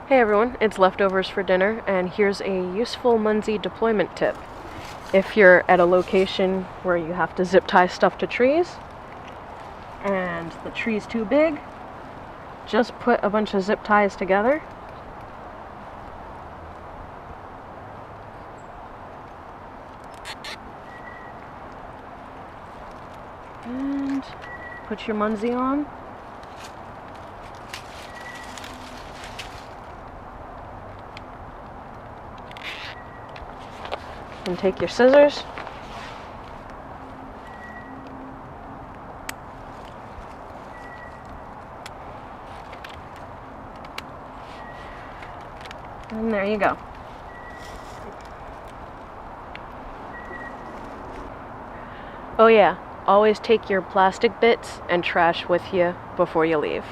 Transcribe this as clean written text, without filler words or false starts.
Hey everyone, it's Leftovers for Dinner, and here's a useful Munzee deployment tip. If you're at a location where you have to zip tie stuff to trees, and the tree's too big, just put a bunch of zip ties together. And put your Munzee on. And take your scissors. And there you go. Oh yeah, always take your plastic bits and trash with you before you leave.